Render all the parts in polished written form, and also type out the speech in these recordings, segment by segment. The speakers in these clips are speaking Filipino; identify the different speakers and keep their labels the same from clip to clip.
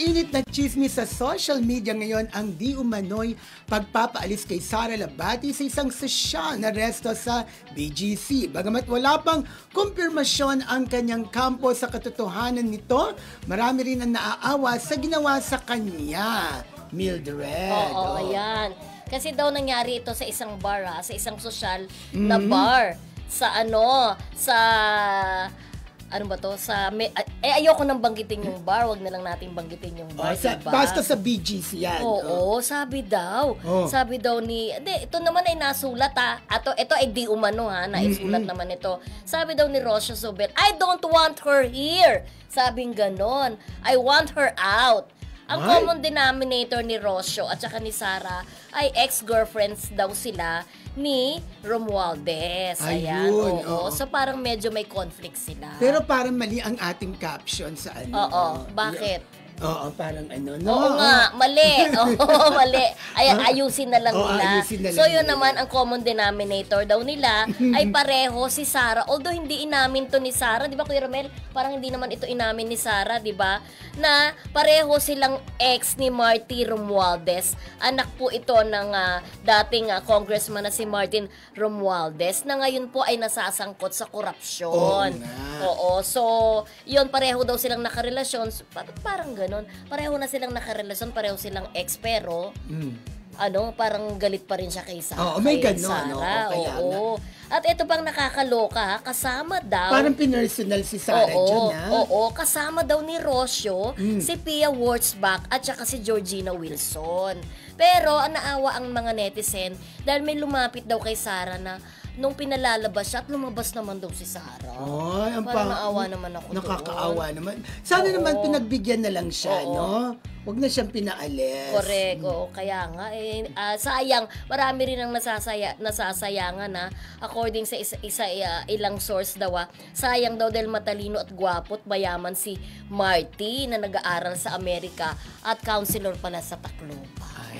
Speaker 1: Mainit na chismis sa social media ngayon ang di umano'y pagpapaalis kay Sara Labati sa isang sosyal na resto sa BGC. Bagamat wala pang kumpirmasyon ang kanyang kampo sa katotohanan nito, marami rin ang naaawa sa ginawa sa kanya. Mildred.
Speaker 2: Oo, ayan. Kasi daw nangyari ito sa isang bar, sa isang sosyal na bar. Sa ayoko nang banggitin yung bar, wag na lang natin banggitin yung bar. Diba?
Speaker 1: Basta sa BGC yan.
Speaker 2: Oo, sabi daw. Sabi daw ito naman ay nasulat ito ay di umano naisulat naman ito. Sabi daw ni Rocio Zobel, I don't want her here. Sabing ganon. I want her out. Ang common denominator ni Rocio at saka ni Sara ay ex-girlfriends daw sila ni Romualdez. Ayan, oo. So parang medyo may conflict sila.
Speaker 1: Pero parang mali ang ating caption sa ano.
Speaker 2: Oo, bakit?
Speaker 1: Oo, parang no?
Speaker 2: Oo nga, mali. Oo, mali. Ayusin na lang nila. So yun naman, ang common denominator daw nila ay pareho si Sara. Although hindi inamin to ni Sara, di ba Kuya Romel? Parang hindi naman ito inamin ni Sara, di ba? Na pareho silang ex ni Marty Romualdez. Anak po ito ng dating congressman na si Martin Romualdez na ngayon po ay nasasangkot sa korupsyon. Oo, so yun, pareho daw silang nakarelasyon. Parang ganun. Pareho na silang nakarelasyon, pareho silang ex, pero parang galit pa rin siya kay Sara.
Speaker 1: Oo, may ganun.
Speaker 2: Sara. Oo. At ito pang nakakaloka, kasama daw.
Speaker 1: Parang pinersonal si Sara dyan,
Speaker 2: Oo, kasama daw ni Rocio, si Pia Wurtzbach at saka si Georgina Wilson. Pero naawa ang mga netizen dahil may lumapit daw kay Sara na nung pinalalabas siya at lumabas naman daw si Sara.
Speaker 1: Ay,
Speaker 2: parang naawa naman ako
Speaker 1: nakakaawa naman. Sana naman pinagbigyan na lang siya, no? Huwag na siyang pinaalis.
Speaker 2: Correct. Kaya nga, sayang. Marami rin ang nasasayangan na according sa ilang source daw, sayang daw dahil matalino at gwapo at mayaman si Marty na nag-aaral sa Amerika at counselor pala sa Tacloban.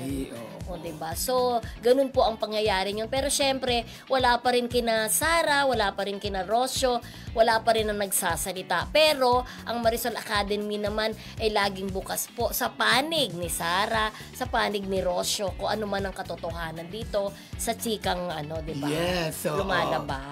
Speaker 1: Ay,
Speaker 2: diba? So, ganun po ang pangyayari niyon. Pero syempre, wala pa rin kina Sara, wala pa rin kina Rocio, wala pa rin ang nagsasalita. Pero, ang Marisol Academy naman ay laging bukas po sa panig ni Sara, sa panig ni Rocio, kung ano man ang katotohanan dito sa chikang diba?
Speaker 1: Yes,
Speaker 2: lumalabas.